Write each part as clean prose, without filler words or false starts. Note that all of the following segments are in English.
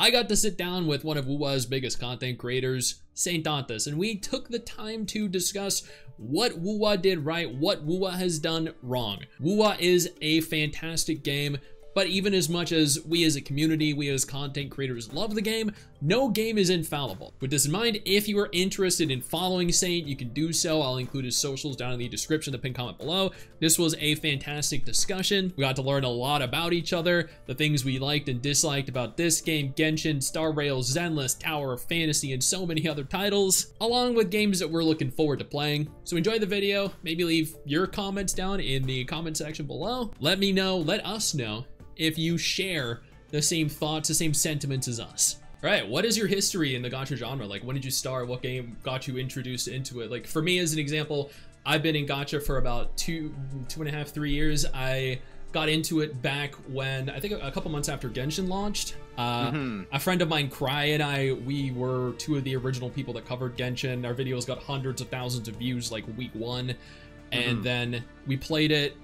I got to sit down with one of WuWa's biggest content creators, Saint Dantas, and we took the time to discuss what WuWa did right, what WuWa has done wrong. WuWa is a fantastic game, but even as much as we as a community, we as content creators love the game, no game is infallible. With this in mind, if you are interested in following Saint, you can do so. I'll include his socials down in the description, the pinned comment below. This was a fantastic discussion. We got to learn a lot about each other, the things we liked and disliked about this game, Genshin, Star Rail, Zenless, Tower of Fantasy, and so many other titles, along with games that we're looking forward to playing. So enjoy the video. Maybe leave your comments down in the comment section below. Let me know, let us know if you share the same thoughts, the same sentiments as us. All right, what is your history in the gacha genre? Like, when did you start? What game got you introduced into it? Like, for me, as an example, I've been in gacha for about two and a half, 3 years. I got into it back when, I think a couple months after Genshin launched. A friend of mine, Cry, and I, we were two of the original people that covered Genshin. Our videos got hundreds of thousands of views like week one. And then we played it.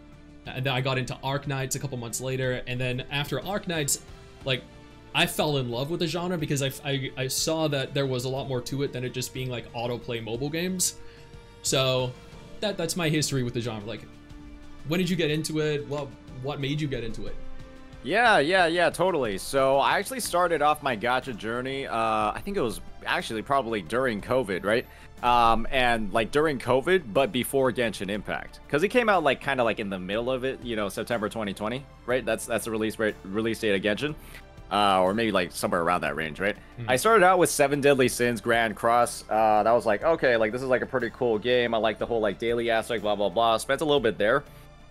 And then I got into Arknights a couple months later, and then after Arknights, like, I fell in love with the genre because I saw that there was a lot more to it than it just being like autoplay mobile games. So that's my history with the genre. Like, when did you get into it? What made you get into it? Yeah, totally. So I actually started off my gacha journey, I think it was actually probably during COVID, right? And like during COVID, but before Genshin Impact, because it came out like kind of like in the middle of it, you know, September 2020, right? That's the release date of Genshin, or maybe like somewhere around that range, right? I started out with Seven Deadly Sins Grand Cross. That was like, okay, like this is like a pretty cool game. I like the whole like daily aspect, blah blah blah. Spent a little bit there.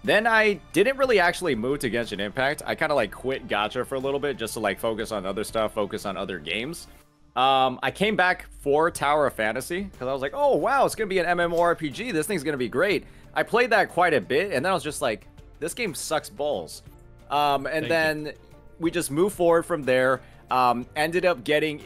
Then I didn't really actually move to Genshin Impact. I kind of like quit gacha for a little bit just to like focus on other stuff, focus on other games. I came back for Tower of Fantasy because I was like, oh wow, it's gonna be an MMORPG. This thing's gonna be great. I played that quite a bit, and then I was just like, this game sucks balls. And then we just moved forward from there. Ended up getting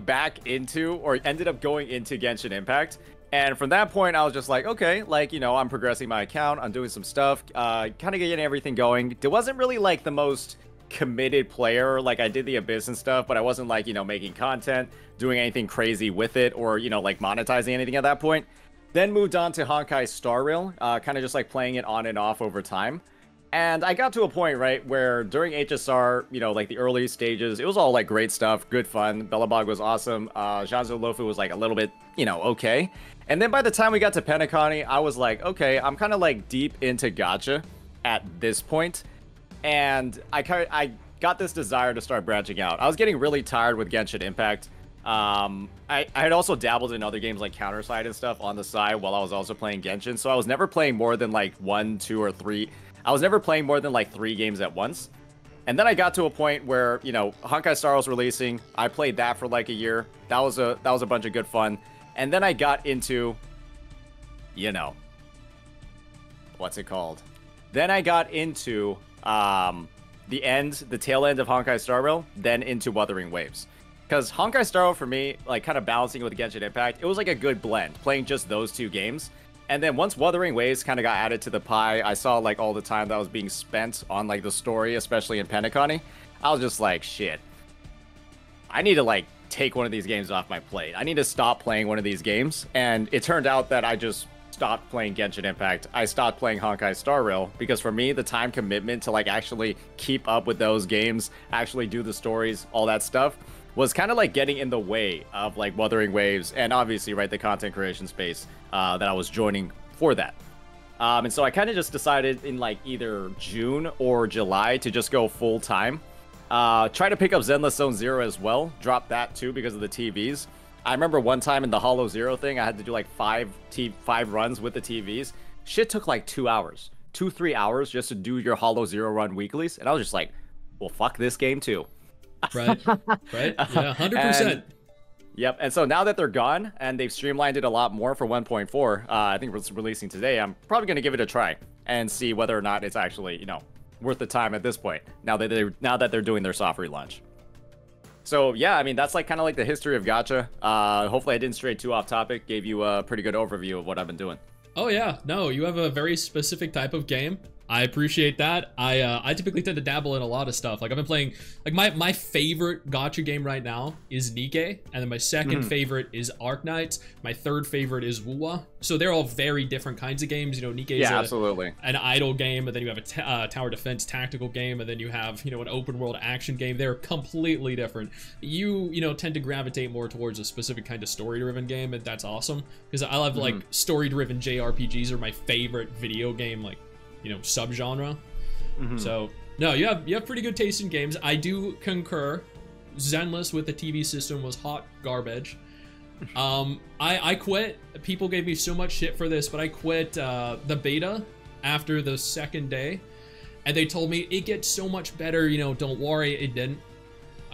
back into, or ended up going into Genshin Impact. And from that point, I was just like, okay, like, you know, I'm progressing my account. I'm doing some stuff, kind of getting everything going. There wasn't really like the most committed player. Like, I did the Abyss and stuff, but I wasn't like, you know, making content, doing anything crazy with it, or, you know, like monetizing anything at that point. Then moved on to Honkai Star Rail, kind of just like playing it on and off over time. And I got to a point, right, where during HSR, you know, like the early stages, it was all like great stuff, good fun. Belobog was awesome. Zhanzo Lofu was like a little bit, you know, okay. And then by the time we got to Penacony, I was like, okay, I'm kind of like deep into gacha at this point. And I got this desire to start branching out. I was getting really tired with Genshin Impact. I had also dabbled in other games like Counterside and stuff on the side while I was also playing Genshin. So I was never playing more than like 1, 2, or 3. I was never playing more than like 3 games at once. And then I got to a point where, you know, Honkai Star was releasing. I played that for like a year. That was a bunch of good fun. And then I got into, you know, what's it called? Then I got into the tail end of Honkai Star Rail, then into Wuthering Waves. Because Honkai Star Rail for me, like kind of balancing with Genshin Impact, it was like a good blend, playing just those 2 games. And then once Wuthering Waves kind of got added to the pie, I saw like all the time that was being spent on like the story, especially in Penacony. I was just like, shit, I need to like take one of these games off my plate. I need to stop playing one of these games. And it turned out that I just stopped playing Genshin Impact. I stopped playing Honkai Star Rail because for me, the time commitment to like actually keep up with those games, actually do the stories, all that stuff, was kind of like getting in the way of like Wuthering Waves and obviously, right, the content creation space that I was joining for that. And so I kind of just decided in like either June or July to just go full time. Try to pick up Zenless Zone Zero as well. Drop that too because of the TVs. I remember one time in the Hollow Zero thing, I had to do like 5 runs with the TVs. Shit took like 2 hours, 2-3 hours just to do your Hollow Zero run weeklies. And I was just like, well, fuck this game too. Right. Yeah, 100%. Yep. And so now that they're gone and they've streamlined it a lot more for 1.4, I think it's releasing today. I'm probably going to give it a try and see whether or not it's actually, you know, worth the time at this point. Now that they're doing their soft relaunch. So yeah, I mean, that's like kind of like the history of gacha. Hopefully I didn't stray too off topic. Gave you a pretty good overview of what I've been doing. Oh yeah, no, you have a very specific type of game I appreciate that. I typically tend to dabble in a lot of stuff. Like I've been playing, like my favorite gacha game right now is Nikke, and then my second favorite is Arknights. My third favorite is Wuwa. So they're all very different kinds of games. You know, Nikke is absolutely an idle game, and then you have a tower defense tactical game, and then you have, you know, an open world action game. They're completely different. You know, tend to gravitate more towards a specific kind of story driven game, and that's awesome because I love like story driven JRPGs are my favorite video game, like, you know, subgenre. So no, you have pretty good taste in games. I do concur. Zenless with the TV system was hot garbage. I quit. People gave me so much shit for this, but I quit the beta after the second day, and they told me it gets so much better. You know, don't worry, it didn't.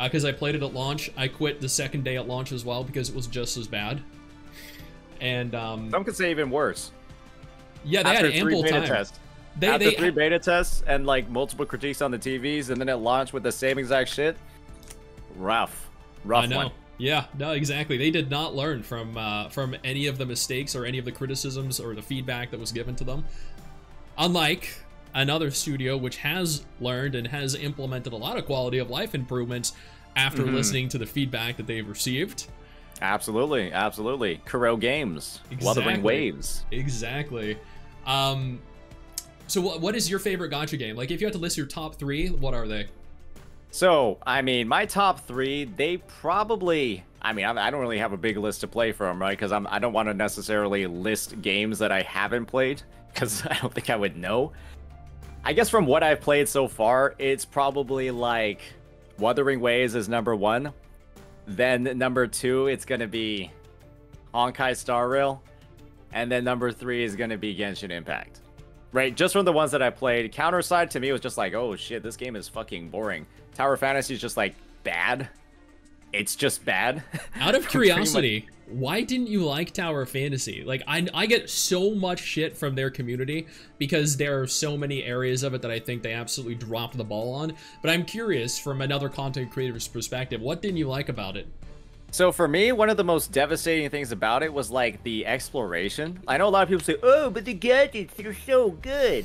Because I played it at launch. I quit the second day at launch as well because it was just as bad. And some could say even worse. Yeah, they had ample time. After 3 beta tests and like multiple critiques on the TVs, and then it launched with the same exact shit. Rough I know. one. Yeah, no, exactly. They did not learn from any of the mistakes or any of the criticisms or the feedback that was given to them. Unlike another studio which has learned and has implemented a lot of quality of life improvements after listening to the feedback that they've received. Absolutely, absolutely. Kuro Games, Wuthering Waves. Exactly. So what is your favorite gacha game? Like, if you had to list your top 3, what are they? So, I mean, my top 3, they probably... I mean, I don't really have a big list to play from, right? Because I don't want to necessarily list games that I haven't played, because I don't think I would know. I guess from what I've played so far, it's probably like Wuthering Waves is number 1. Then number 2, it's going to be Honkai Star Rail. And then number 3 is going to be Genshin Impact. Right, just from the ones that I played. Counterside to me was just like, oh shit, this game is fucking boring. Tower Fantasy is just like bad. It's just bad. Out of curiosity, why didn't you like Tower Fantasy? Like, I get so much shit from their community because there are so many areas of it that I think they absolutely dropped the ball on. But I'm curious, from another content creator's perspective, what didn't you like about it? So for me, one of the most devastating things about it was like the exploration. I know a lot of people say, oh, but the gadgets, they're so good.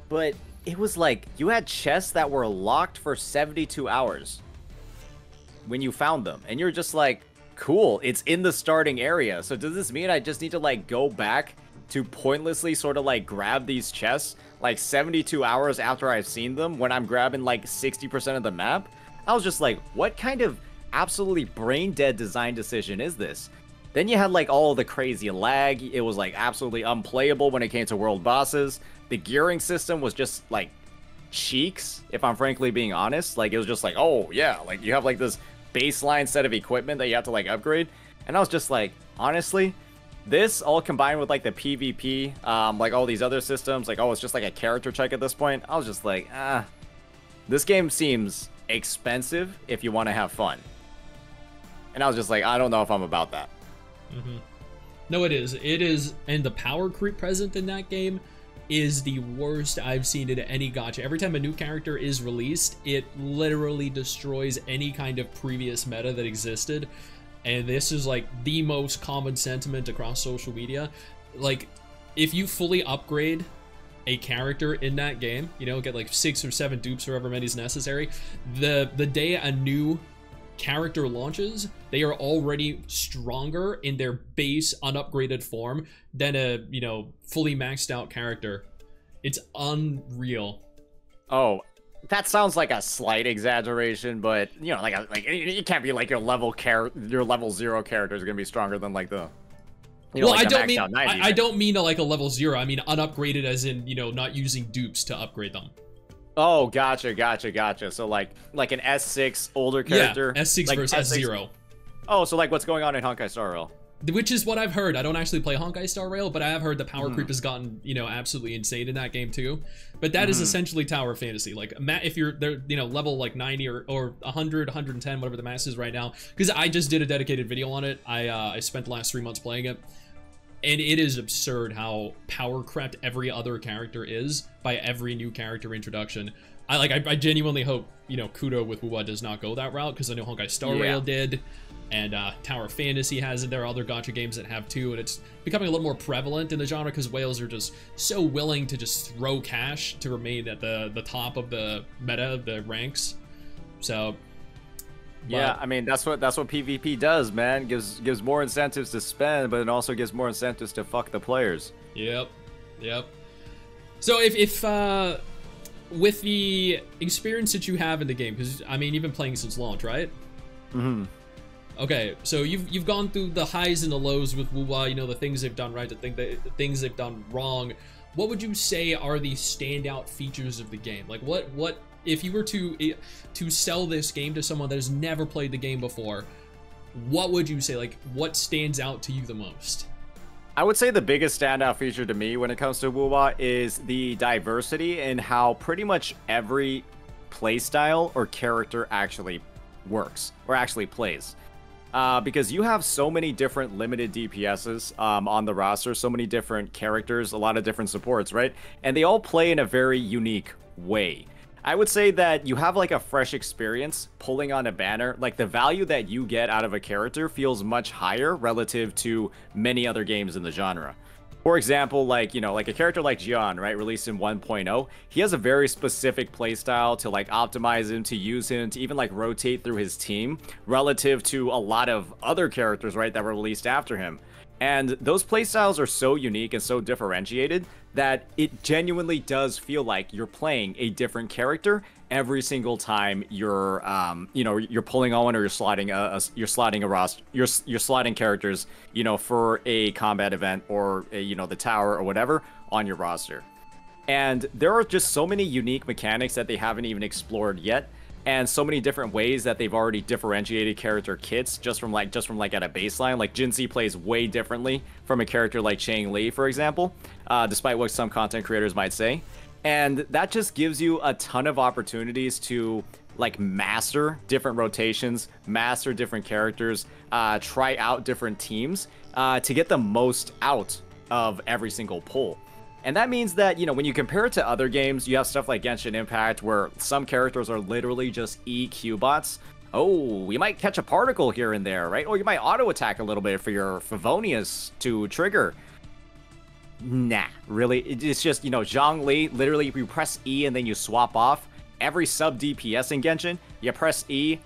But it was like, you had chests that were locked for 72 hours when you found them. And you're just like, cool, it's in the starting area. So does this mean I just need to like go back to pointlessly sort of like grab these chests like 72 hours after I've seen them when I'm grabbing like 60% of the map? I was just like, what kind of absolutely brain dead design decision is this? Then you had like all the crazy lag. It was like absolutely unplayable when it came to world bosses. The gearing system was just like cheeks, if I'm frankly being honest. Like, it was just like, oh yeah, like you have like this baseline set of equipment that you have to like upgrade. And I was just like, honestly, this all combined with like the PvP, like all these other systems, like, oh, it's just like a character check at this point. I was just like, this game seems expensive if you want to have fun. And I was just like, I don't know if I'm about that. No, it is. It is, and the power creep present in that game is the worst I've seen in any gacha. Every time a new character is released, it literally destroys any kind of previous meta that existed. And this is like the most common sentiment across social media. Like, if you fully upgrade a character in that game, you know, get like 6 or 7 dupes or however many is necessary, the day a new character launches, they are already stronger in their base unupgraded form than a, you know, fully maxed out character. It's unreal. Oh, that sounds like a slight exaggeration, but you know, like it can't be like your level 0 character is gonna be stronger than like the, you know, well, like I don't mean like a level 0. I mean unupgraded as in, you know, not using dupes to upgrade them. Oh, gotcha. So like an S6 older character. Yeah, S6 like versus S0. Oh, so like what's going on in Honkai Star Rail? Which is what I've heard. I don't actually play Honkai Star Rail, but I have heard the power creep has gotten, you know, absolutely insane in that game too. But that is essentially Tower Fantasy. Like, if you're there, you know, level like 90 or 100, 110, whatever the max is right now. Because I just did a dedicated video on it. I spent the last 3 months playing it. And it is absurd how power crept every other character is by every new character introduction. I genuinely hope, you know, Kudo with Wuwa does not go that route, because I know Honkai Star Rail did. and Tower of Fantasy has it. There are other gacha games that have too, and it's becoming a little more prevalent in the genre because whales are just so willing to just throw cash to remain at the top of the meta, the ranks. So yeah, I mean that's what PvP does, man. Gives more incentives to spend, but it also gives more incentives to fuck the players. Yep. So if with the experience that you have in the game, because I mean you've been playing since launch, right? Mm-hmm. Okay, so you've gone through the highs and the lows with WuWa, you know, the things they've done right, the things they've done wrong. What would you say are the standout features of the game? Like what if you were to sell this game to someone that has never played the game before, what would you say? Like what stands out to you the most? I would say the biggest standout feature to me when it comes to WuWa is the diversity in how pretty much every playstyle or character actually works or actually plays. Because you have so many different limited DPSs on the roster, so many different characters, a lot of different supports, right? And they all play in a very unique way. I would say that you have like a fresh experience pulling on a banner. Like the value that you get out of a character feels much higher relative to many other games in the genre. For example, like, you know, like a character like Jian, right, released in 1.0, he has a very specific playstyle to like optimize him, to use him, to even like rotate through his team relative to a lot of other characters, right, that were released after him. And those playstyles are so unique and so differentiated that it genuinely does feel like you're playing a different character every single time you're, you know, you're pulling on one or you're slotting a roster, you're slotting characters, you know, for a combat event or a, you know, the tower or whatever on your roster. And there are just so many unique mechanics that they haven't even explored yet, and so many different ways that they've already differentiated character kits just from like at a baseline. Like Jin Z plays way differently from a character like Chang Li, for example, despite what some content creators might say. And that just gives you a ton of opportunities to like master different rotations, master different characters, try out different teams to get the most out of every single pull. And that means that, you know, when you compare it to other games, you have stuff like Genshin Impact where some characters are literally just EQ bots. Oh, you might catch a particle here and there, right? Or you might auto attack a little bit for your Favonius to trigger. Nah, really, it's just, you know, Zhongli, literally you press E and then you swap off. Every sub DPS in Genshin, you press E,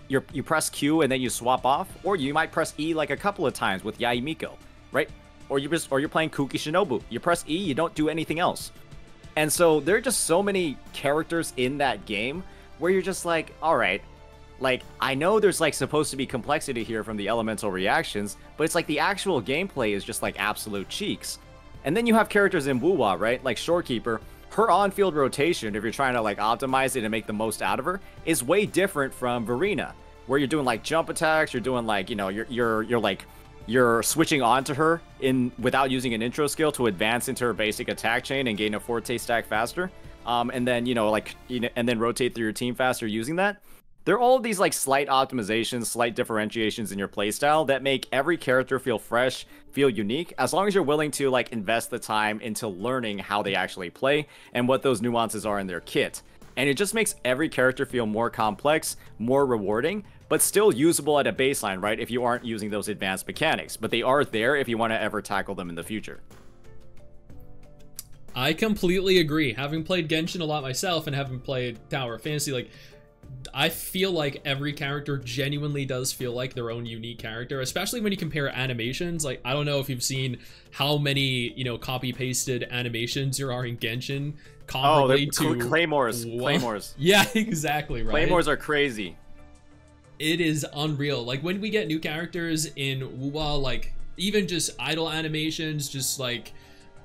you press Q and then you swap off. Or you might press E like a couple of times with Yaimiko, right? Or you're playing Kuki Shinobu. You press E, you don't do anything else. And so there are just so many characters in that game where you're just like, all right, like I know there's like supposed to be complexity here from the elemental reactions, but it's like the actual gameplay is just like absolute cheeks. And then you have characters in WuWa, right? Like Shorekeeper, her on-field rotation, if you're trying to like optimize it and make the most out of her, is way different from Verena, where you're doing like jump attacks, you're doing like, you know, you're switching onto her without using an intro skill to advance into her basic attack chain and gain a forte stack faster. And then, you know, like, and then rotate through your team faster using that. There are all of these like slight optimizations, slight differentiations in your playstyle that make every character feel fresh, feel unique, as long as you're willing to like invest the time into learning how they actually play and what those nuances are in their kit. And it just makes every character feel more complex, more rewarding, but still usable at a baseline, right? If you aren't using those advanced mechanics, but they are there if you want to ever tackle them in the future. I completely agree. Having played Genshin a lot myself and having played Tower of Fantasy, like, I feel like every character genuinely does feel like their own unique character, especially when you compare animations. Like, I don't know if you've seen how many, you know, copy-pasted animations there are in Genshin comparably to Claymores. Yeah, exactly, right. Claymores are crazy. It is unreal. Like, when we get new characters in WuWa, like, even just idle animations, just like,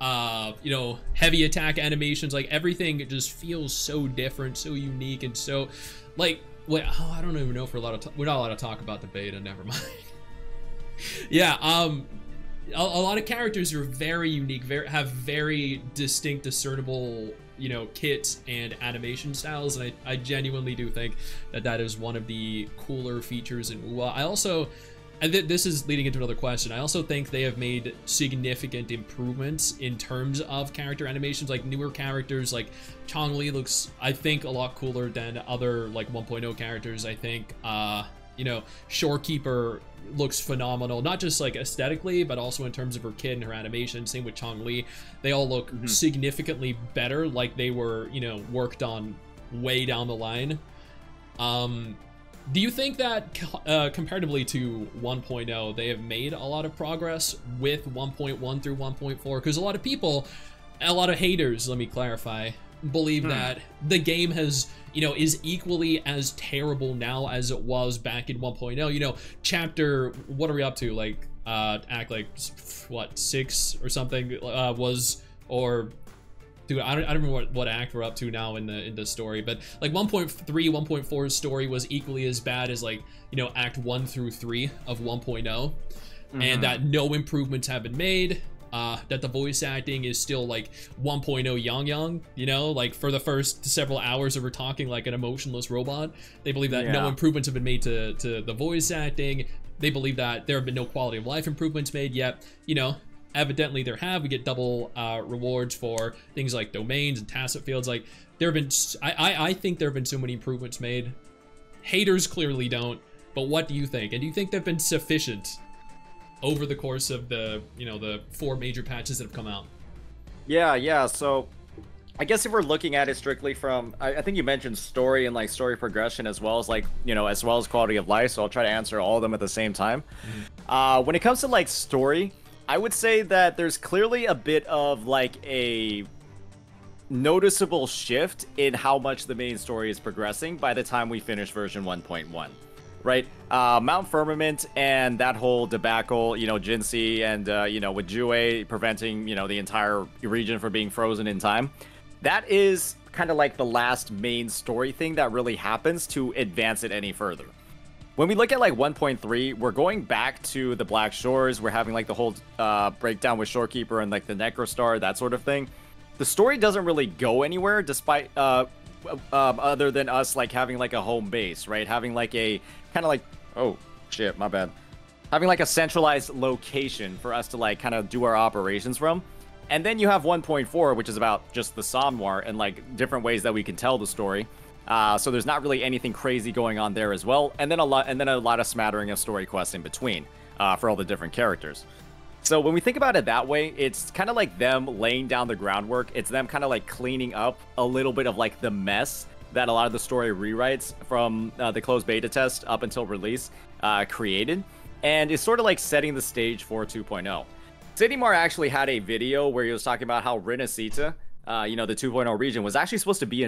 you know, heavy attack animations, like, everything just feels so different, so unique, and so, like, wait, oh, I don't even know if we're not allowed to talk about the beta, never mind. Yeah, a lot of characters are very unique, have very distinct, discernible, you know, kits and animation styles, and I genuinely do think that is one of the cooler features in WuWa. I also, and this is leading into another question, I also think they have made significant improvements in terms of character animations. Like, newer characters like Changli looks, I think, a lot cooler than other like 1.0 characters. I think You know, Shorekeeper looks phenomenal, not just like aesthetically, but also in terms of her kid and her animation. Same with Chong-Li. They all look significantly better, like they were, you know, worked on way down the line. Do you think that comparatively to 1.0, they have made a lot of progress with 1.1 through 1.4? Because a lot of people, a lot of haters, let me clarify, believe that the game has, you know, is equally as terrible now as it was back in 1.0. You know, chapter, what are we up to? Like, act like, what, 6 or something was, or... Dude, I don't remember what act we're up to now in the story, but like 1.3, 1.4's story was equally as bad as, like, you know, act 1 through 3 of 1.0, and that no improvements have been made, that the voice acting is still like 1.0 young, you know, like for the first several hours of her talking like an emotionless robot. They believe that no improvements have been made to the voice acting. They believe that there have been no quality of life improvements made yet, you know. Evidently there have. We get double rewards for things like domains and tacit fields. Like, there have been, I think there have been so many improvements made. Haters clearly don't, but what do you think? And do you think they've been sufficient over the course of the, you know, the 4 major patches that have come out? Yeah, so I guess if we're looking at it strictly from, I think you mentioned story and like story progression, as well as like, you know, as well as quality of life, so I'll try to answer all of them at the same time. When it comes to like story, I would say that there's clearly a bit of like a noticeable shift in how much the main story is progressing by the time we finish version 1.1, right? Mount Firmament and that whole debacle, you know, Jinsei and, you know, with Jue preventing, you know, the entire region from being frozen in time. That is kind of like the last main story thing that really happens to advance it any further. When we look at like 1.3, we're going back to the Black Shores. We're having like the whole breakdown with Shorekeeper and like the Necrostar, that sort of thing. The story doesn't really go anywhere, despite other than us like having like a home base, right? Having like a kind of like, oh shit, my bad. Having like a centralized location for us to like kind of do our operations from. And then you have 1.4, which is about just the Somnoir and like different ways that we can tell the story. So there's not really anything crazy going on there as well, and then a lot of smattering of story quests in between for all the different characters. So when we think about it that way, it's kind of like them laying down the groundwork. It's them kind of like cleaning up a little bit of like the mess that a lot of the story rewrites from the closed beta test up until release created, and it's sort of like setting the stage for 2.0. Sidimar actually had a video where he was talking about how Renacita, you know, the 2.0 region, was actually supposed to be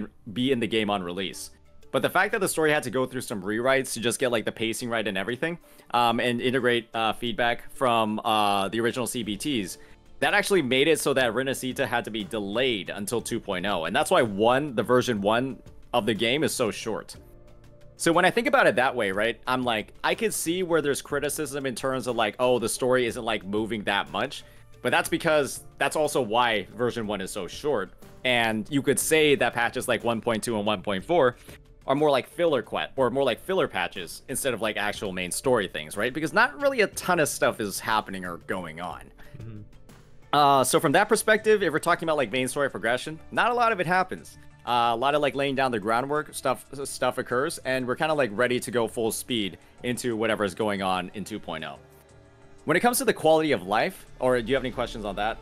in the game on release. But the fact that the story had to go through some rewrites to just get like the pacing right and everything, and integrate feedback from the original CBTs, that actually made it so that Renacita had to be delayed until 2.0. And that's why the version 1 of the game is so short. So when I think about it that way, right, I'm like, I could see where there's criticism in terms of like, oh, the story isn't like moving that much. But that's because that's also why version 1 is so short. And you could say that patches like 1.2 and 1.4 are more like filler patches instead of like actual main story things, right? Because not really a ton of stuff is happening or going on. So from that perspective, if we're talking about like main story progression, not a lot of it happens. A lot of like laying down the groundwork stuff occurs, and we're kind of like ready to go full speed into whatever is going on in 2.0. When it comes to the quality of life, or do you have any questions on that?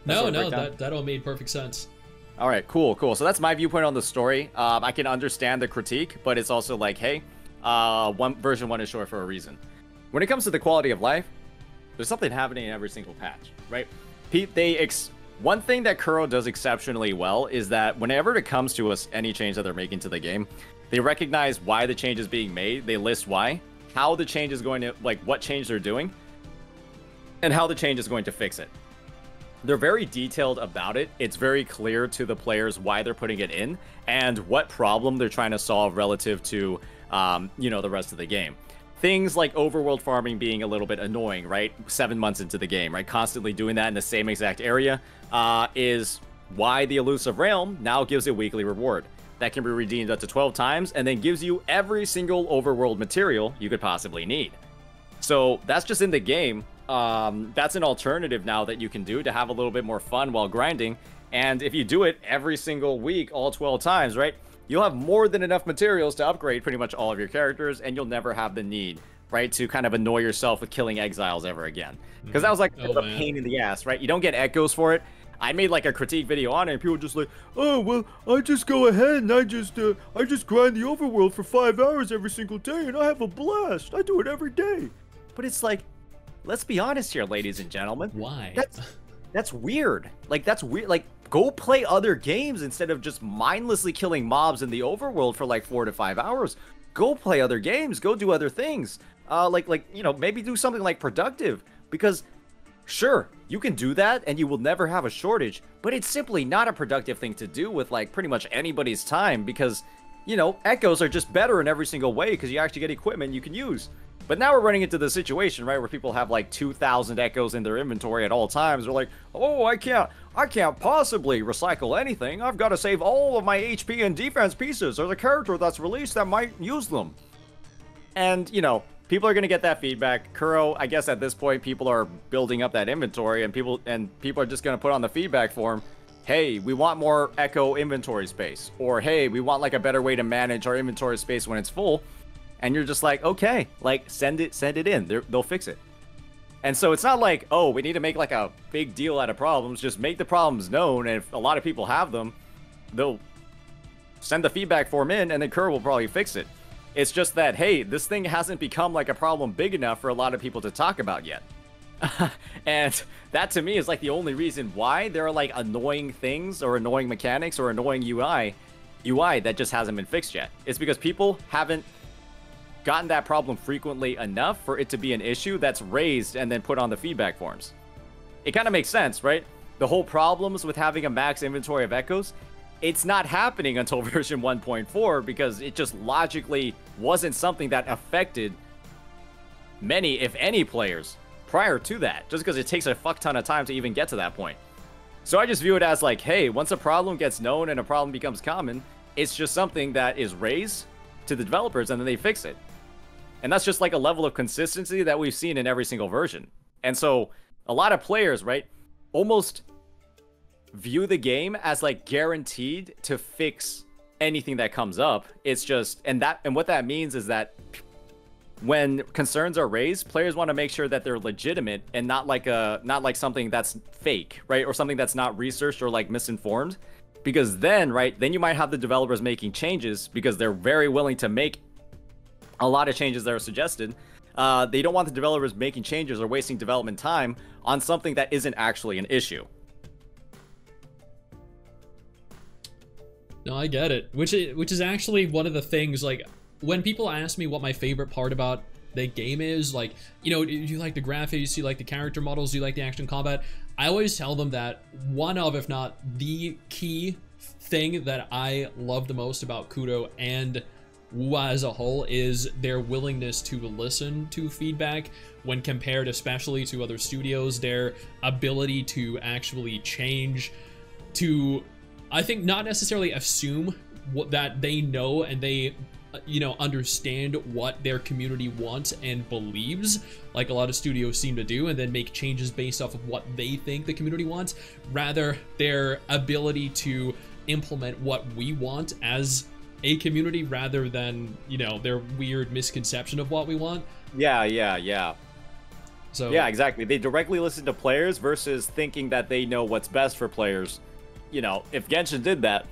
No, that all made perfect sense. All right, cool. So that's my viewpoint on the story. I can understand the critique, but it's also like, hey, version 1 is short for a reason. When it comes to the quality of life, there's something happening in every single patch, right? One thing that Kuro does exceptionally well is that whenever it comes to any change that they're making to the game, they recognize why the change is being made. They list why, how the change is going to, like what change they're doing, and how the change is going to fix it. They're very detailed about it. It's very clear to the players why they're putting it in and what problem they're trying to solve relative to, you know, the rest of the game. Things like overworld farming being a little bit annoying, right? 7 months into the game, right? Constantly doing that in the same exact area is why the Elusive Realm now gives a weekly reward that can be redeemed up to 12 times and then gives you every single overworld material you could possibly need. So that's just in the game. That's an alternative now that you can do to have a little bit more fun while grinding. And if you do it every single week, all 12 times, right? you'll have more than enough materials to upgrade pretty much all of your characters, and you'll never have the need, right, to kind of annoy yourself with killing exiles ever again. Because that was like a pain in the ass, right? You don't get echoes for it. I made like a critique video on it, and people were just like, oh, well, I just go ahead and I just grind the overworld for 5 hours every single day, and I have a blast. I do it every day. But it's like, let's be honest here, ladies and gentlemen. Why? That's weird. Like, that's weird. Like, go play other games instead of just mindlessly killing mobs in the overworld for like 4 to 5 hours. Go play other games. Go do other things. You know, maybe do something like productive. Because, sure, you can do that and you will never have a shortage. But it's simply not a productive thing to do with like pretty much anybody's time. Because, you know, echoes are just better in every single way because you actually get equipment you can use. But now we're running into the situation, right, where people have like 2,000 echoes in their inventory at all times. They're like, oh, I can't possibly recycle anything. I've got to save all of my HP and defense pieces or the character that's released that might use them. And, you know, people are going to get that feedback. Kuro, I guess at this point, people are building up that inventory, and people are just going to put on the feedback form, hey, we want more echo inventory space. Or, hey, we want like a better way to manage our inventory space when it's full. And you're just like, okay, like send it in. They'll fix it. And so it's not like, oh, we need to make like a big deal out of problems. Just make the problems known. And if a lot of people have them, they'll send the feedback form in, and then Kuro will probably fix it. It's just that, hey, this thing hasn't become like a problem big enough for a lot of people to talk about yet. And that to me is like the only reason why there are like annoying things or annoying mechanics or annoying UI that just hasn't been fixed yet. It's because people haven't gotten that problem frequently enough for it to be an issue that's raised and then put on the feedback forms. It kind of makes sense, right? The whole problems with having a max inventory of echoes, it's not happening until version 1.4 because it just logically wasn't something that affected many, if any, players prior to that, just because it takes a fuck ton of time to even get to that point. So I just view it as like, hey, once a problem gets known and a problem becomes common, it's just something that is raised to the developers and then they fix it. And that's just like a level of consistency that we've seen in every single version. And so a lot of players, right, almost view the game as like guaranteed to fix anything that comes up. It's just, and what that means is that when concerns are raised, players want to make sure that they're legitimate and not like something that's fake, right? Or something that's not researched or like misinformed. Because then, right, then you might have the developers making changes because they're very willing to make a lot of changes that are suggested. They don't want the developers making changes or wasting development time on something that isn't actually an issue. No, I get it. Which is actually one of the things, like, when people ask me what my favorite part about the game is, like, you know, do you like the graphics, do you like the character models, do you like the action combat? I always tell them that one of, if not the key thing that I love the most about Kudo and WuWa as a whole is their willingness to listen to feedback when compared especially to other studios, their ability to actually change, to, I think, not necessarily assume that they know and they, you know, understand what their community wants and believes, like a lot of studios seem to do, and then make changes based off of what they think the community wants. Rather, their ability to implement what we want as a community rather than, you know, their weird misconception of what we want. Yeah. So yeah, exactly. They directly listen to players versus thinking that they know what's best for players. You know, if Genshin did that,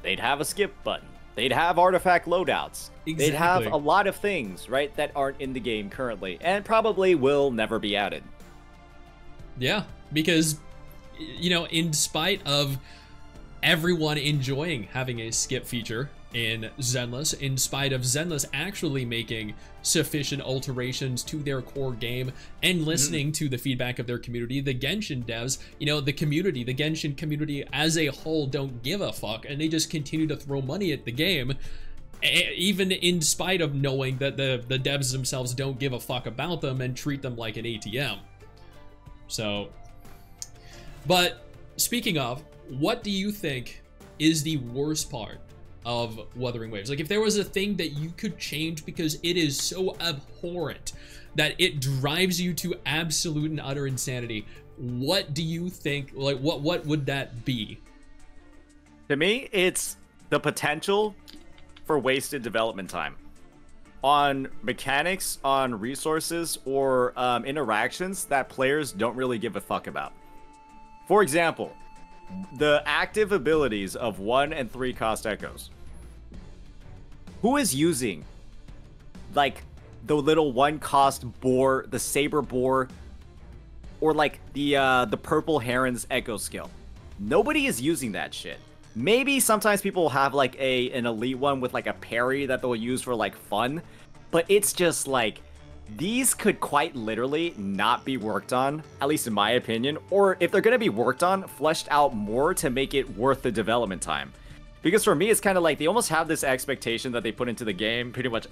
they'd have a skip button. They'd have artifact loadouts. Exactly. They'd have a lot of things, right, that aren't in the game currently and probably will never be added. Yeah, because, you know, in spite of everyone enjoying having a skip feature in Zenless, in spite of Zenless actually making sufficient alterations to their core game and listening to the feedback of their community, the Genshin devs, you know, the Genshin community as a whole don't give a fuck, and they just continue to throw money at the game, even in spite of knowing that the devs themselves don't give a fuck about them and treat them like an ATM. So, but speaking of, what do you think is the worst part of Wuthering Waves? Like, if there was a thing that you could change because it is so abhorrent that it drives you to absolute and utter insanity, what do you think, like, what would that be? To me, it's the potential for wasted development time on mechanics, on resources, or interactions that players don't really give a fuck about. For example, the active abilities of 1 and 3 cost echoes. Who is using, like, the little 1 cost boar, the saber boar, or like the purple heron's echo skill? Nobody is using that shit. Maybe sometimes people will have like an elite one with like a parry that they'll use for like fun, but it's just like, these could quite literally not be worked on, at least in my opinion, or if they're going to be worked on, fleshed out more to make it worth the development time. Because for me, it's kind of like they almost have this expectation that they put into the game. Pretty much,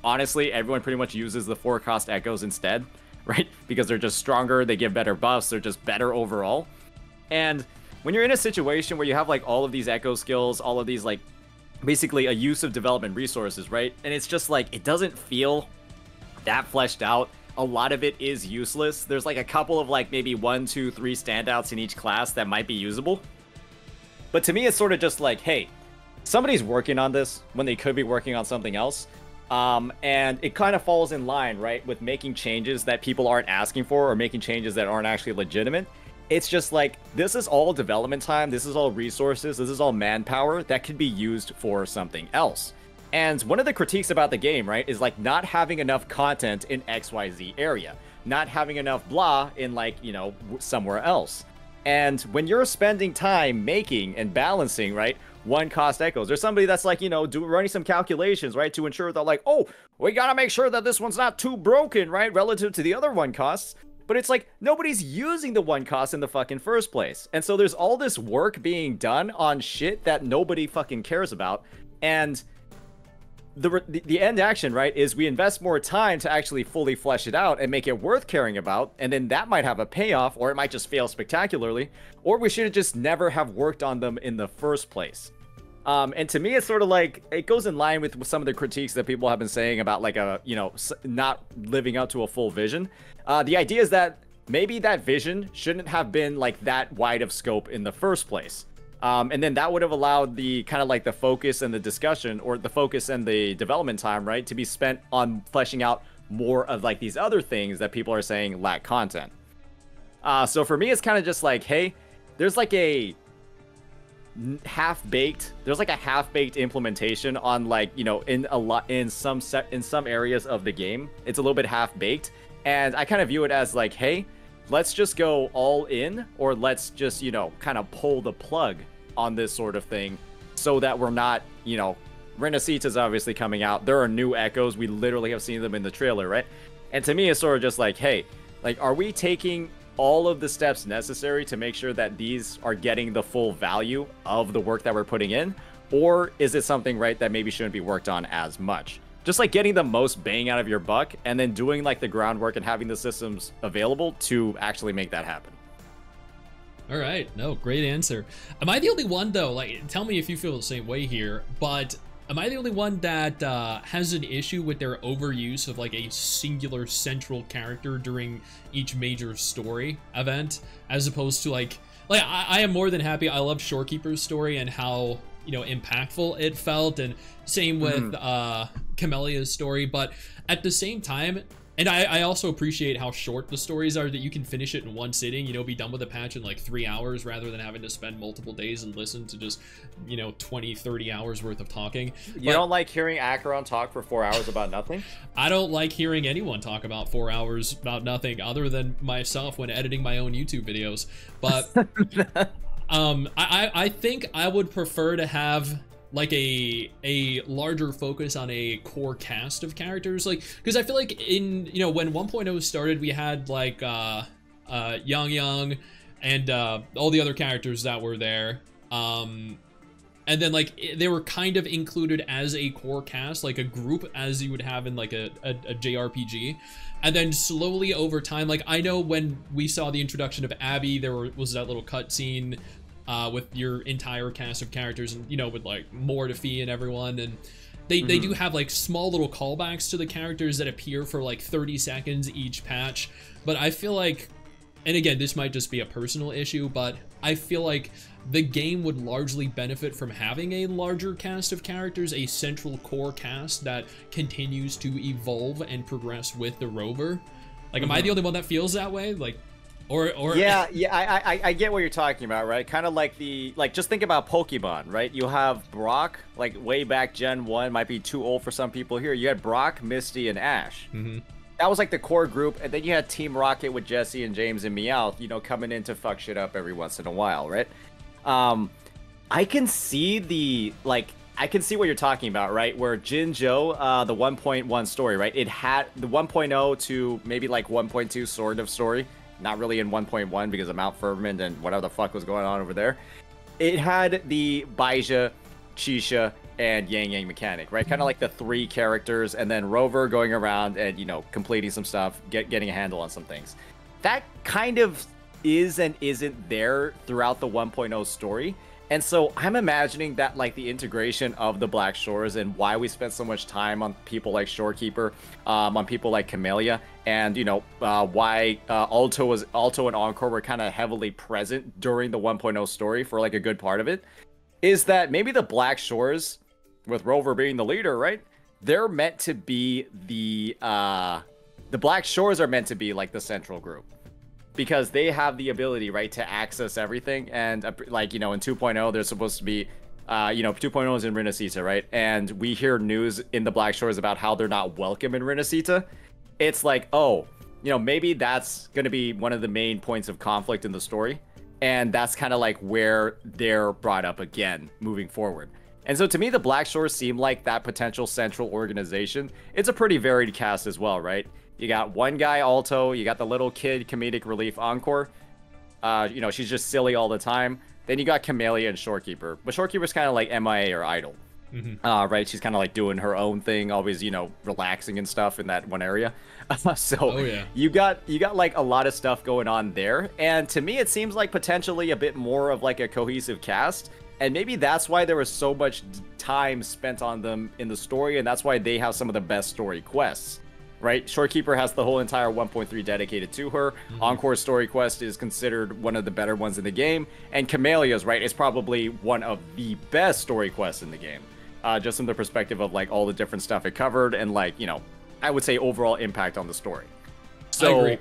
honestly, everyone pretty much uses the 4 cost echoes instead, right? Because they're just stronger, they give better buffs, they're just better overall. And when you're in a situation where you have like all of these echo skills, all of these like basically a use of development resources, right? And it's just like, it doesn't feel that fleshed out. A lot of it is useless. There's like a couple of like maybe 1, 2, 3 standouts in each class that might be usable. But to me, it's sort of just like, hey, somebody's working on this when they could be working on something else. And it kind of falls in line, right, with making changes that people aren't asking for or making changes that aren't actually legitimate. It's just like, this is all development time, this is all resources, this is all manpower that could be used for something else. And one of the critiques about the game, right, is like not having enough content in XYZ area, not having enough blah in like, you know, somewhere else. And when you're spending time making and balancing, right, 1 cost echoes, there's somebody that's like, you know, running some calculations, right, to ensure that like, oh, we gotta make sure that this one's not too broken, right, relative to the other 1 costs. But it's like, nobody's using the 1 cost in the fucking first place. And so there's all this work being done on shit that nobody fucking cares about. And the end action, right, is we invest more time to actually fully flesh it out and make it worth caring about. And then that might have a payoff, or it might just fail spectacularly. Or we should have just never have worked on them in the first place. And to me, it's sort of like, it goes in line with some of the critiques that people have been saying about like you know, not living up to a full vision. The idea is that maybe that vision shouldn't have been like that wide of scope in the first place. And then that would have allowed the kind of like the focus and the discussion, or the focus and the development time, right, to be spent on fleshing out more of like these other things that people are saying lack content. So for me, it's kind of just like, hey, there's like a half-baked implementation on like, you know, in some areas of the game. It's a little bit half-baked, and I kind of view it as like, hey, let's just go all in, or let's just, you know, kind of pull the plug on this sort of thing so that we're not, you know, Renacita's obviously coming out. There are new echoes. We literally have seen them in the trailer, right? And to me, it's sort of just like, hey, like, are we taking all of the steps necessary to make sure that these are getting the full value of the work that we're putting in? Or is it something, right, that maybe shouldn't be worked on as much? Just like getting the most bang out of your buck and then doing like the groundwork and having the systems available to actually make that happen. All right, no, great answer. Am I the only one though? Like, tell me if you feel the same way here, but am I the only one that has an issue with their overuse of like a singular central character during each major story event, as opposed to like I am more than happy. I loved Shorekeeper's story and how, you know, impactful it felt, and same with Camellia's story, but at the same time, and I also appreciate how short the stories are, that you can finish it in one sitting, you know, be done with a patch in like 3 hours rather than having to spend multiple days and listen to just, you know, 20-30 hours worth of talking. You don't like hearing Acheron talk for 4 hours about nothing? I don't like hearing anyone talk about 4 hours about nothing other than myself when editing my own YouTube videos. But I think I would prefer to have like a larger focus on a core cast of characters, like, because I feel like in, you know, when 1.0 started, we had like Yang and all the other characters that were there, and then like they were kind of included as a core cast, like a group, as you would have in like a JRPG. And then slowly over time, like I know when we saw the introduction of Abby, there was that little cutscene with your entire cast of characters, and, you know, with like Mortefi and everyone, and they do have like small little callbacks to the characters that appear for like 30 seconds each patch. But I feel like, and again, this might just be a personal issue, but I feel like the game would largely benefit from having a larger cast of characters, a central core cast that continues to evolve and progress with the rover. Like, am I the only one that feels that way? Like, or yeah, I get what you're talking about, right? Kind of like just think about Pokemon, right? You have Brock, like way back Gen 1, might be too old for some people here. You had Brock, Misty, and Ash. That was like the core group, and then you had Team Rocket with Jesse and James and Meowth, you know, coming in to fuck shit up every once in a while, right? I can see I can see what you're talking about, right? Where Jinzhou, the 1.1 story, right? It had the 1.0 to maybe like 1.2 sort of story. Not really in 1.1 because of Mount Firmament and whatever the fuck was going on over there. It had the Baizha, Chisha, and Yang Yang mechanic, right? Kind of like the 3 characters, and then Rover going around and, you know, completing some stuff, getting a handle on some things. That kind of is and isn't there throughout the 1.0 story. And so I'm imagining that, like, the integration of the Black Shores and why we spent so much time on people like Shorekeeper, on people like Camellia, and, you know, why Alto and Encore were kind of heavily present during the 1.0 story for, like, a good part of it, is that maybe the Black Shores, with Rover being the leader, right? They're meant to be the Black Shores are meant to be, like, the central group. Because they have the ability, right, to access everything. And, like, you know, in 2.0, they're supposed to be, you know, 2.0 is in Rinascita, right? And we hear news in the Black Shores about how they're not welcome in Rinascita. It's like, oh, you know, maybe that's going to be one of the main points of conflict in the story. And that's kind of like where they're brought up again, moving forward. And so to me, the Black Shores seem like that potential central organization. It's a pretty varied cast as well, right? You got one guy, Alto. You got the little kid comedic relief, Encore. You know, she's just silly all the time. Then you got Camellia and Shorekeeper. But Shorekeeper's kind of like MIA or idle. Right? She's kind of like doing her own thing, always, you know, relaxing and stuff in that one area. You got like a lot of stuff going on there. And to me, it seems like potentially a bit more of like a cohesive cast. And maybe that's why there was so much time spent on them in the story. And that's why they have some of the best story quests. Right? Shorekeeper has the whole entire 1.3 dedicated to her. Encore's story quest is considered one of the better ones in the game. And Camellia's, right, is probably one of the best story quests in the game. Just from the perspective of, like, all the different stuff it covered and, like, you know, I would say overall impact on the story. So, I agree.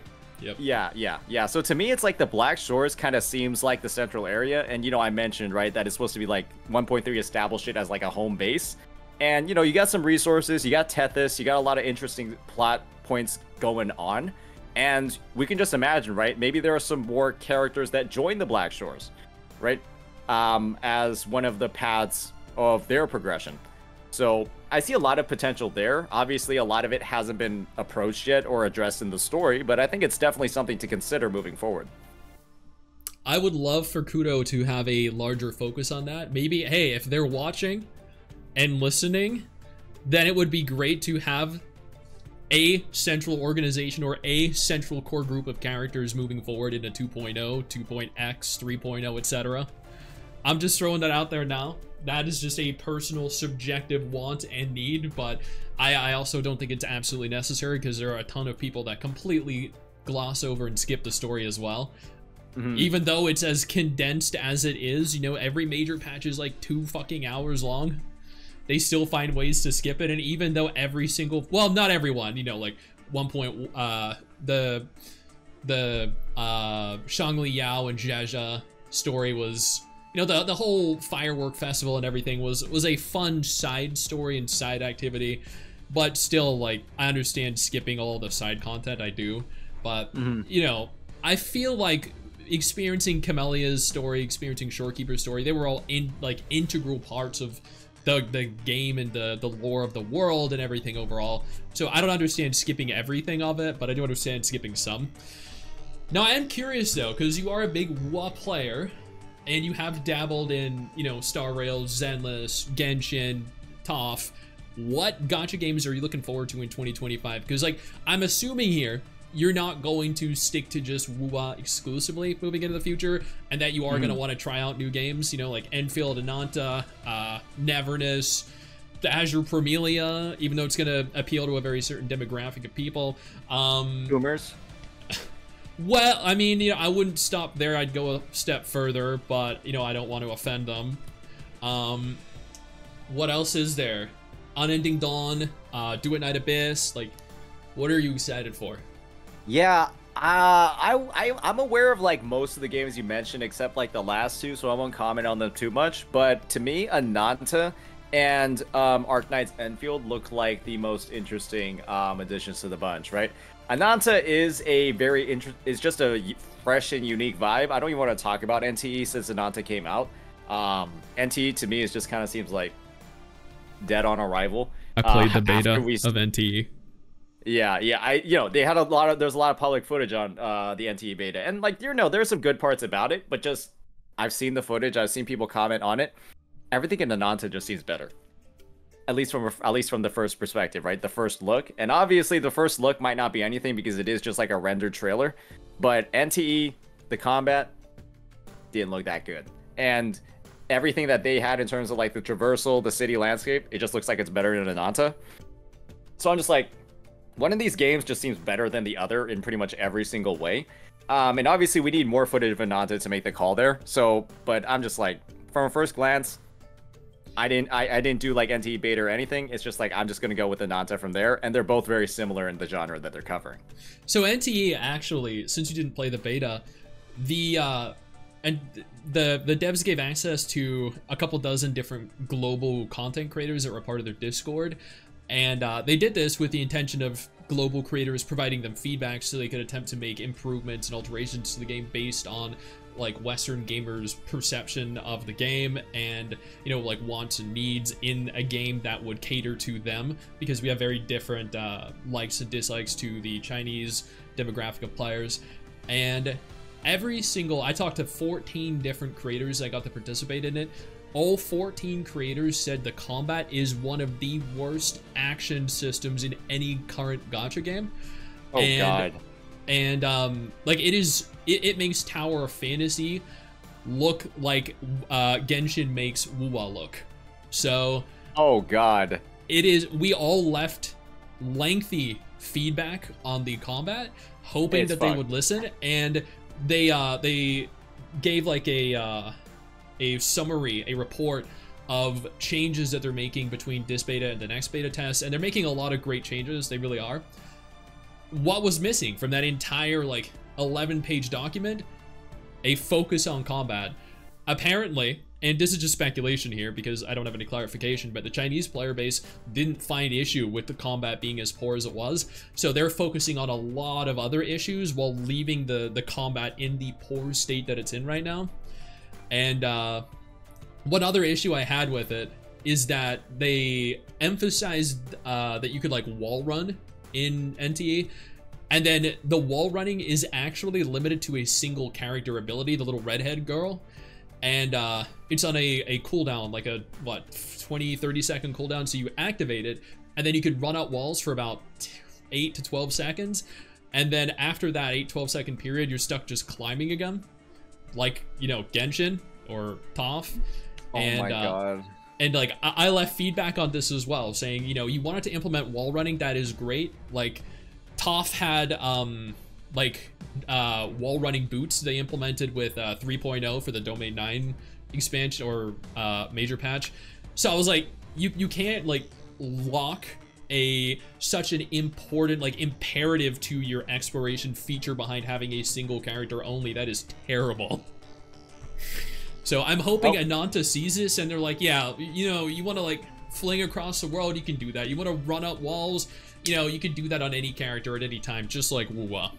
Yep. Yeah. So to me, it's like the Black Shores kind of seems like the central area. And, you know, I mentioned, right, that it's supposed to be, like, 1.3 establish it as, like, a home base. And, you know, you got some resources, you got Tethys, you got a lot of interesting plot points going on. And we can just imagine, right? Maybe there are some more characters that join the Black Shores, right? As one of the paths of their progression. So I see a lot of potential there. Obviously, a lot of it hasn't been approached yet or addressed in the story, but I think it's definitely something to consider moving forward. I would love for Kudo to have a larger focus on that. Maybe, hey, if they're watching and listening, then it would be great to have a central organization or a central core group of characters moving forward into 2.0, 2.x, 3.0, etc. I'm just throwing that out there now. That is just a personal subjective want and need, but I also don't think it's absolutely necessary because there are a ton of people that completely gloss over and skip the story as well. Even though it's as condensed as it is, you know, every major patch is like 2 fucking hours long. They still find ways to skip it, and even though every single, well, not everyone, you know, like the Shangli Yao and Zhezha story was, you know, the whole firework festival and everything was a fun side story and side activity, but still, like, I understand skipping all the side content, I do, but you know, I feel like experiencing Camellia's story, experiencing Shorekeeper's story, they were all integral parts of the game and the lore of the world and everything overall. So I don't understand skipping everything of it, but I do understand skipping some. Now I am curious though, because you are a big WoW player and you have dabbled in, you know, Star Rails, Zenless, Genshin, ToF. What gacha games are you looking forward to in 2025? Because, like, I'm assuming here you're not going to stick to just WoW exclusively moving into the future, and that you are going to want to try out new games, you know, like Enfield, Ananta, Neverness, the Azure Promelia, even though it's going to appeal to a very certain demographic of people. Boomers. Well, I mean, you know, I wouldn't stop there. I'd go a step further, but, you know, I don't want to offend them. What else is there? Unending Dawn, Do It Night Abyss. Like, what are you excited for? Yeah, I'm aware of like most of the games you mentioned, except like the last two, so I won't comment on them too much. But to me, Ananta and Arknight's Enfield look like the most interesting additions to the bunch, right? Ananta is a is just a fresh and unique vibe. I don't even want to talk about NTE since Ananta came out. NTE to me is just kind of seems like dead on arrival. I played the beta of NTE. Yeah, they had there's a lot of public footage on the NTE beta, and like there's some good parts about it, but just I've seen the footage, I've seen people comment on it. Everything in Ananta just seems better, at least from the first perspective, right? The first look, and obviously the first look might not be anything because it is just like a rendered trailer, but NTE, the combat didn't look that good, and everything that they had in terms of like the traversal, the city landscape, it just looks like it's better than Ananta. So I'm just like, one of these games just seems better than the other in pretty much every single way. And obviously we need more footage of Ananta to make the call there. So, but I'm just like, from a first glance, I didn't do like NTE beta or anything. It's just like, I'm just going to go with Ananta from there. And they're both very similar in the genre that they're covering. So NTE actually, since you didn't play the beta, the devs gave access to a couple dozen different global content creators that were part of their Discord. And they did this with the intention of global creators providing them feedback so they could attempt to make improvements and alterations to the game based on like Western gamers' perception of the game and, you know, like wants and needs in a game that would cater to them, because we have very different likes and dislikes to the Chinese demographic of players. And I talked to 14 different creators that got to participate in it. All 14 creators said the combat is one of the worst action systems in any current gacha game. Oh, God. And like it makes Tower of Fantasy look like Genshin makes Wuwa look. So oh God. We all left lengthy feedback on the combat, hoping that they would listen, and they gave like a summary, a report of changes that they're making between this beta and the next beta test, and they're making a lot of great changes. They really are. What was missing from that entire like 11-page document? A focus on combat. Apparently, and this is just speculation here because I don't have any clarification, but the Chinese player base didn't find issue with the combat being as poor as it was, so they're focusing on a lot of other issues while leaving the combat in the poor state that it's in right now. And one other issue I had with it is that they emphasized that you could like wall run in NTE, and then the wall running is actually limited to a single character ability, the little redhead girl, and it's on a cooldown, like a 20-30 second cooldown. So you activate it, and then you could run out walls for about 8 to 12 seconds, and then after that 8-12 second period, you're stuck just climbing again, like, you know, Genshin or TOF. Oh my God. And like I left feedback on this as well, saying, you know, you wanted to implement wall running, that is great. Like TOF had wall running boots they implemented with 3.0 for the Domain 9 expansion or major patch. So I was like, you can't like lock such an important, like, imperative to your exploration feature behind having a single character only. That is terrible. So I'm hoping Ananta sees this and they're like, yeah, you know, you want to like fling across the world, you can do that. You want to run up walls, you know, you can do that on any character at any time, just like Wuwa.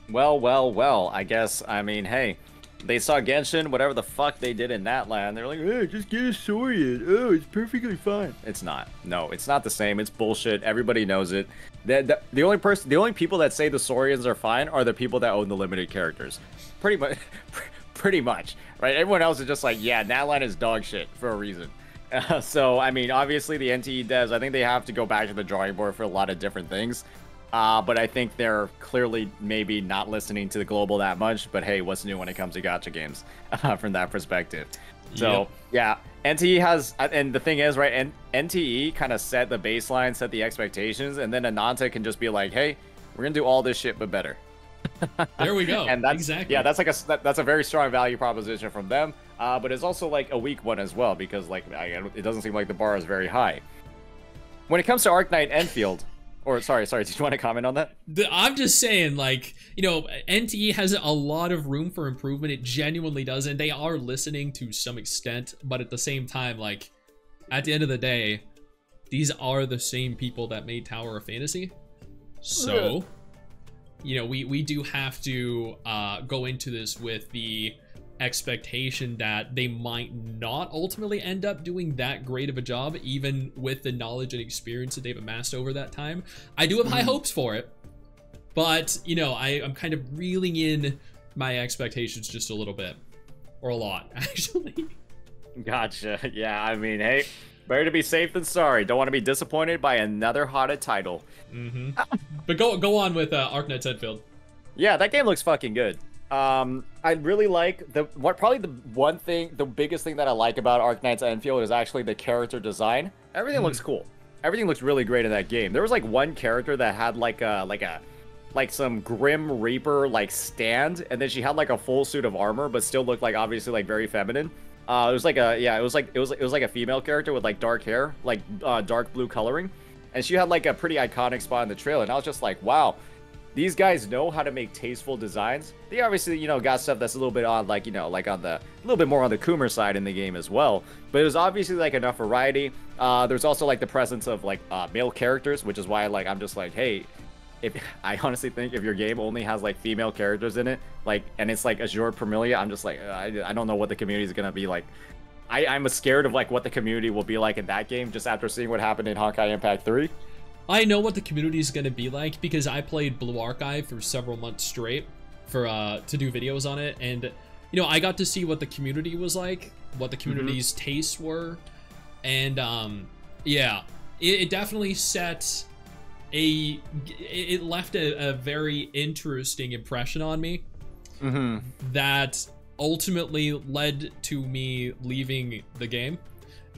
Well, I guess, I mean, hey, they saw Genshin, whatever the fuck they did in that land, they're like, hey, just get a Saurian. Oh, it's perfectly fine. It's not. No, it's not the same. It's bullshit. Everybody knows it. The only people that say the Saurians are fine are the people that own the limited characters. Pretty much, right? Everyone else is just like, yeah, Natlan is dog shit for a reason. So, I mean, obviously the NTE devs, I think they have to go back to the drawing board for a lot of different things. But I think they're clearly maybe not listening to the global that much. But hey, what's new when it comes to gacha games from that perspective? So, yeah, NTE has, and the thing is, right, NTE kind of set the baseline, set the expectations, and then Ananta can just be like, hey, we're going to do all this shit, but better. There we go. And that's exactly. yeah, that's like that's a very strong value proposition from them. But it's also like a weak one as well because like it doesn't seem like the bar is very high. When it comes to Arknight Enfield, or sorry, did you want to comment on that? I'm just saying, like, you know, NTE has a lot of room for improvement. It genuinely does, and they are listening to some extent. But at the same time, like, at the end of the day, these are the same people that made Tower of Fantasy. So, you know, we do have to go into this with the expectation that they might not ultimately end up doing that great of a job, even with the knowledge and experience that they've amassed over that time. I do have high hopes for it, but, you know, I'm kind of reeling in my expectations just a little bit, or a lot, actually. Gotcha. Yeah, I mean, hey, better to be safe than sorry. Don't want to be disappointed by another hotted title. But go on with Arknights Enfield. Yeah, that game looks fucking good. I really like the biggest thing that I like about Arknights Enfield is actually the character design. Everything looks cool. Everything looks really great in that game. There was like one character that had like some Grim Reaper like stand, and then she had like a full suit of armor, but still looked like obviously like very feminine. It was like a female character with like dark hair, like dark blue coloring, and she had like a pretty iconic spot in the trailer, and I was just like, wow. These guys know how to make tasteful designs. They obviously, you know, got stuff that's a little bit on, like, you know, like on the, a little bit more on the Coomer side in the game as well. But it was obviously, like, enough variety. There's also, like, the presence of, like, male characters, which is why, like, I'm just like, hey, I honestly think if your game only has, like, female characters in it, like, and it's, like, Azure Promelia, I'm just like, I don't know what the community is going to be like. I'm scared of, like, what the community will be like in that game just after seeing what happened in Honkai Impact 3. I know what the community is going to be like because I played Blue Archive for several months straight for to do videos on it, and you know, I got to see what the community was like, what the community's tastes were, and yeah, it definitely set it left a very interesting impression on me that ultimately led to me leaving the game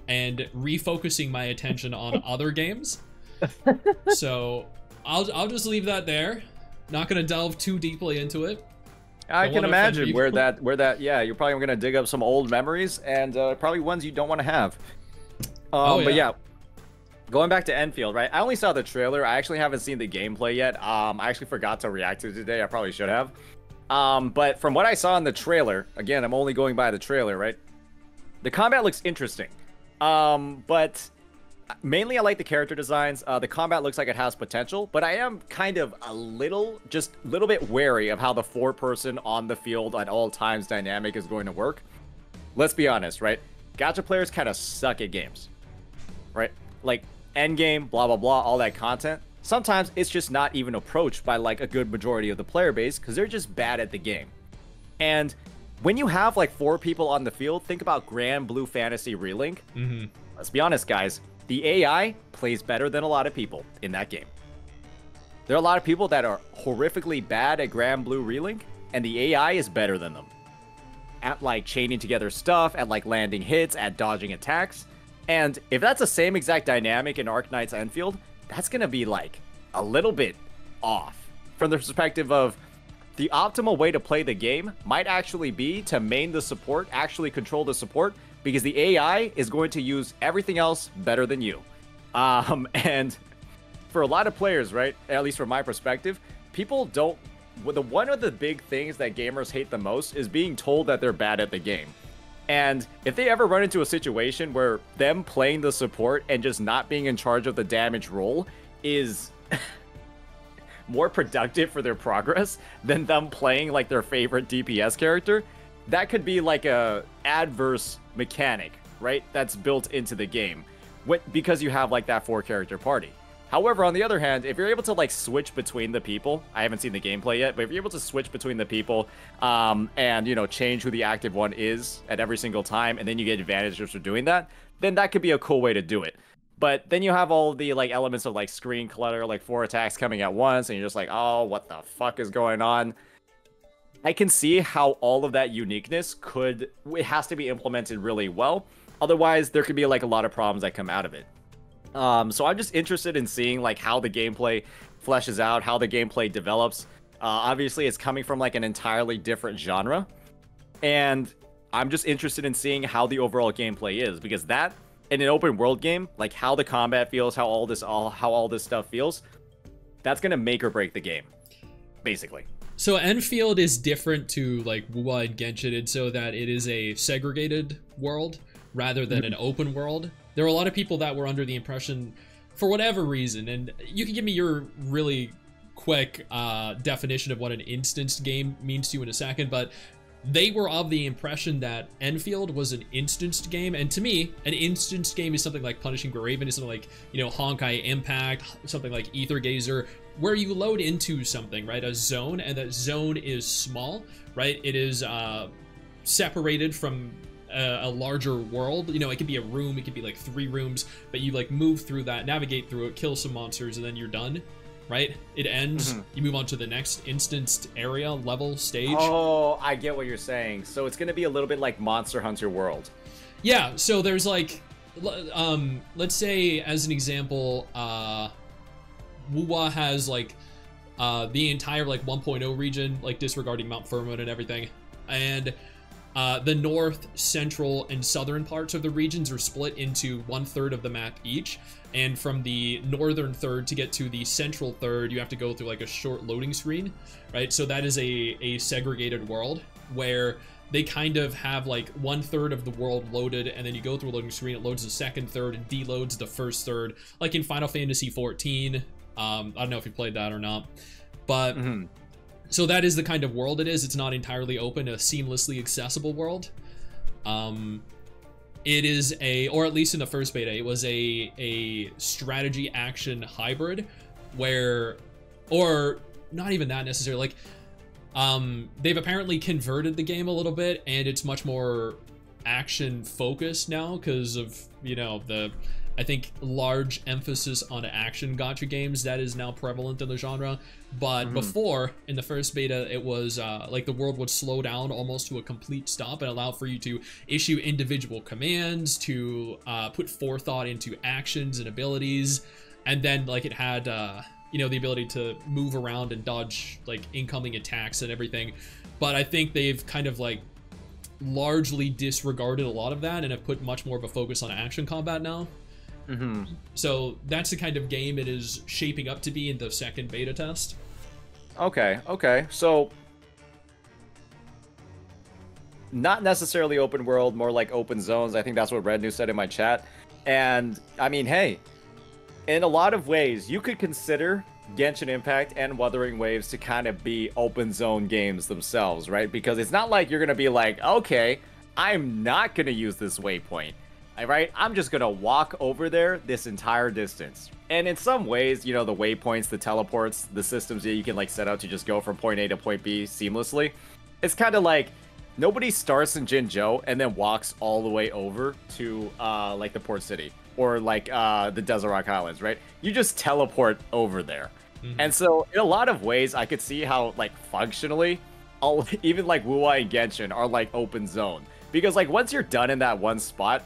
and refocusing my attention on other games. So I'll just leave that there. Not gonna delve too deeply into it. I can imagine where that yeah, you're probably gonna dig up some old memories and probably ones you don't want to have. But yeah, going back to Enfield, right? I only saw the trailer. I actually haven't seen the gameplay yet. I actually forgot to react to it today. I probably should have. But from what I saw in the trailer, again, I'm only going by the trailer, right? The combat looks interesting. But mainly I like the character designs. The combat looks like it has potential, but I am kind of a little bit wary of how the 4-person on the field at all times dynamic is going to work. Let's be honest, right? Gacha players kind of suck at games, right? Like endgame, blah, blah, blah, all that content. Sometimes it's just not even approached by like a good majority of the player base because they're just bad at the game. And when you have like 4 people on the field, think about Grand Blue Fantasy Relink. Let's be honest, guys. The AI plays better than a lot of people in that game. There are a lot of people that are horrifically bad at Grand Blue Relink, and the AI is better than them. At like chaining together stuff, at like landing hits, at dodging attacks. And if that's the same exact dynamic in Arknights Enfield, that's gonna be like a little bit off. From the perspective of the optimal way to play the game might actually be to main the support, actually control the support, because the AI is going to use everything else better than you. And for a lot of players, right, at least from my perspective, people don't... One of the big things that gamers hate the most is being told that they're bad at the game. And if they ever run into a situation where them playing the support and just not being in charge of the damage roll is more productive for their progress than them playing like their favorite DPS character, that could be like a adverse mechanic, right? That's built into the game because you have like that 4-character party. However, on the other hand, if you're able to like switch between the people, I haven't seen the gameplay yet, but if you're able to switch between the people and, you know, change who the active one is at every single time, and then you get advantages for doing that, then that could be a cool way to do it. But then you have all the like elements of like screen clutter, like 4 attacks coming at once, and you're just like, oh, what the fuck is going on? I can see how all of that uniqueness it has to be implemented really well. Otherwise, there could be like a lot of problems that come out of it. So I'm just interested in seeing like how the gameplay fleshes out, how the gameplay develops. Obviously, it's coming from like an entirely different genre, and I'm just interested in seeing how the overall gameplay is, because that in an open world game, like how the combat feels, how all this stuff feels, that's gonna make or break the game, basically. So Enfield is different to like WoW and Genshin in so that it is a segregated world rather than an open world. There are a lot of people that were under the impression, for whatever reason, and you can give me your really quick definition of what an instanced game means to you in a second, but they were of the impression that Enfield was an instanced game, and to me, an instanced game is something like Punishing Graven, is something like, you know, Honkai Impact, something like Aethergazer, where you load into something, right, a zone, and that zone is small, right? It is separated from a larger world. You know, it could be a room, it could be like 3 rooms, but you like move through that, navigate through it, kill some monsters, and then you're done. Right? It ends, you move on to the next instanced area, level, stage. Oh, I get what you're saying. So it's going to be a little bit like Monster Hunter World. Yeah, so there's like, let's say, as an example, WoW has like the entire like 1.0 region, like disregarding Mount Furmouth and everything. And the north, central, and southern parts of the regions are split into 1/3 of the map each. And from the northern third to get to the central third, you have to go through like a short loading screen, right? So that is a segregated world where they kind of have like 1/3 of the world loaded, and then you go through a loading screen, it loads the second third and deloads the first third, like in Final Fantasy XIV. I don't know if you played that or not, but so that is the kind of world it is. It's not entirely open, a seamlessly accessible world. It is or at least in the first beta, it was a strategy action hybrid where, or not even that necessarily, like, they've apparently converted the game a little bit, and it's much more action focused now because of, you know, I think large emphasis on action gacha games that is now prevalent in the genre. But before, in the first beta, it was like the world would slow down almost to a complete stop and allow for you to issue individual commands, to put forethought into actions and abilities, and then like it had you know, the ability to move around and dodge like incoming attacks and everything. But I think they've kind of like largely disregarded a lot of that and have put much more of a focus on action combat now. So that's the kind of game it is shaping up to be in the second beta test. Okay. So not necessarily open world, more like open zones. I think that's what Red News said in my chat. And I mean, hey, in a lot of ways, you could consider Genshin Impact and Wuthering Waves to kind of be open zone games themselves, right? Because it's not like you're going to be like, okay, I'm not going to use this waypoint. Right? I'm just gonna walk over there this entire distance. And in some ways, you know, the waypoints, the teleports, the systems that you can like set out to just go from point A to point B seamlessly, it's kind of like nobody starts in Jinzhou and then walks all the way over to like the port city or like the Desert Rock Highlands, right? You just teleport over there. And so in a lot of ways, I could see how like functionally, even like WoW and Genshin are like open zone, because like once you're done in that one spot,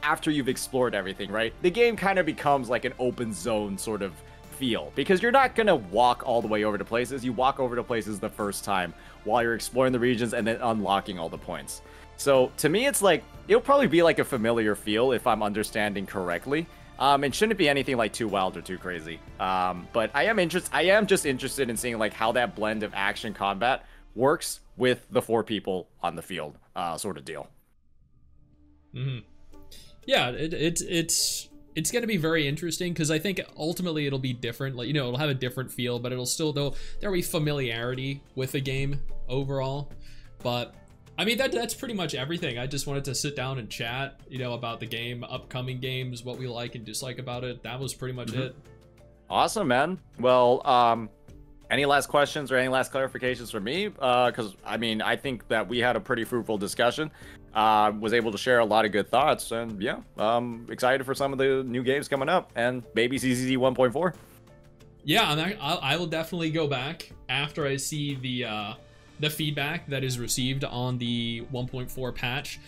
after you've explored everything, right, the game kind of becomes like an open zone sort of feel, because you're not gonna walk all the way over to places. You walk over to places the first time while you're exploring the regions and then unlocking all the points. So to me, it's like it'll probably be like a familiar feel if I'm understanding correctly. It shouldn't be anything like too wild or too crazy. But I am just interested in seeing like how that blend of action combat works with the 4 people on the field, sort of deal. Yeah, it's going to be very interesting, because I think ultimately it'll be different. Like, you know, it'll have a different feel, but it'll still, though, there'll be familiarity with the game overall. But I mean, that's pretty much everything. I just wanted to sit down and chat, you know, about the game, upcoming games, what we like and dislike about it. That was pretty much it. Awesome, man. Well, any last questions or any last clarifications for me? Because, I mean, I think that we had a pretty fruitful discussion. Was able to share a lot of good thoughts, and yeah, excited for some of the new games coming up, and maybe CCZ 1.4. Yeah, I will definitely go back after I see the feedback that is received on the 1.4 patch.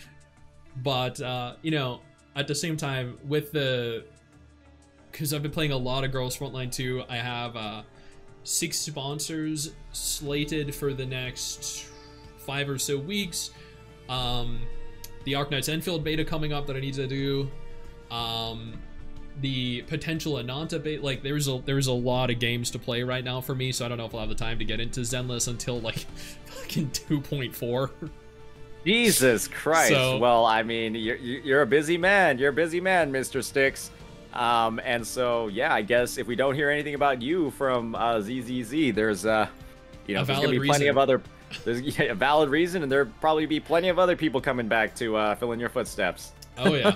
But, you know, at the same time, with because I've been playing a lot of Girls Frontline 2, I have 6 sponsors slated for the next 5 or so weeks. The Arknights Enfield beta coming up that I need to do. The potential Ananta beta. Like, there's a lot of games to play right now for me, so I don't know if I'll have the time to get into Zenless until like fucking 2.4. Jesus Christ. So, well, I mean, you're a busy man. You're a busy man, Mr. Sticks. And so, yeah, I guess if we don't hear anything about you from ZZZ, there's there's gonna be plenty of other. There's a valid reason, and there'll probably be plenty of other people coming back to fill in your footsteps. Oh yeah.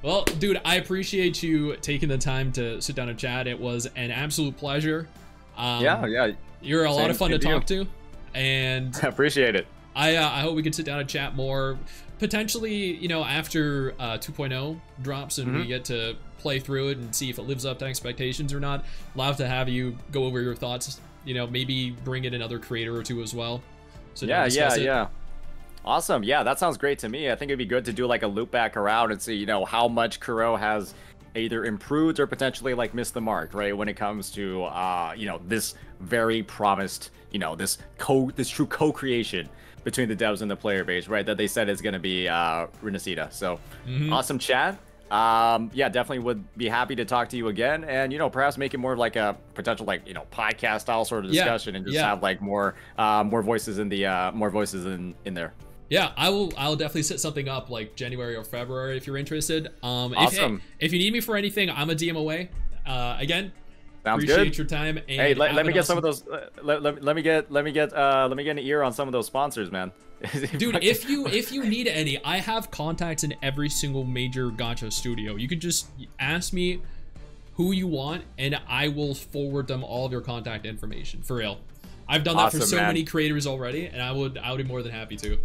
Well, dude, I appreciate you taking the time to sit down and chat. It was an absolute pleasure. Yeah. You're a lot of fun to talk to, and I appreciate it. I hope we can sit down and chat more. Potentially, after 2.0 drops and we get to play through it and see if it lives up to expectations or not. Love to have you go over your thoughts. Maybe bring in another creator or two as well. So yeah. Awesome. Yeah, that sounds great to me. I think it'd be good to do like a loop back around and see, how much Kuro has either improved or potentially like missed the mark, right? When it comes to, this very promised, this true co-creation between the devs and the player base, right? That they said is going to be Renacida. So awesome chat. Yeah, definitely would be happy to talk to you again, and perhaps make it more of like a potential podcast style sort of discussion, and just have like more voices in the in there. Yeah, I'll definitely set something up like January or February if you're interested. Awesome. If you need me for anything, I'm a DM away. Again, sounds appreciate good. Your time. And hey, let me get some of those. Let me get an ear on some of those sponsors, man. Dude, if you need any, I have contacts in every single major gacha studio. You could just ask me who you want, and I will forward them all of your contact information. For real, I've done that for so many creators already, and I would be more than happy to.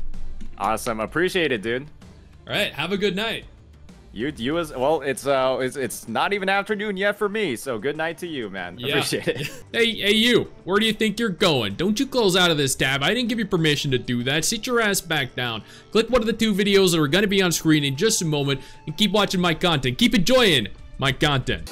Awesome, appreciate it, dude. All right, have a good night. You as well. It's not even afternoon yet for me, so good night to you, man. Yeah. Appreciate it. Hey you, where do you think you're going? Don't you close out of this tab. I didn't give you permission to do that. Sit your ass back down. Click one of the 2 videos that are going to be on screen in just a moment, and keep watching my content. Keep enjoying my content.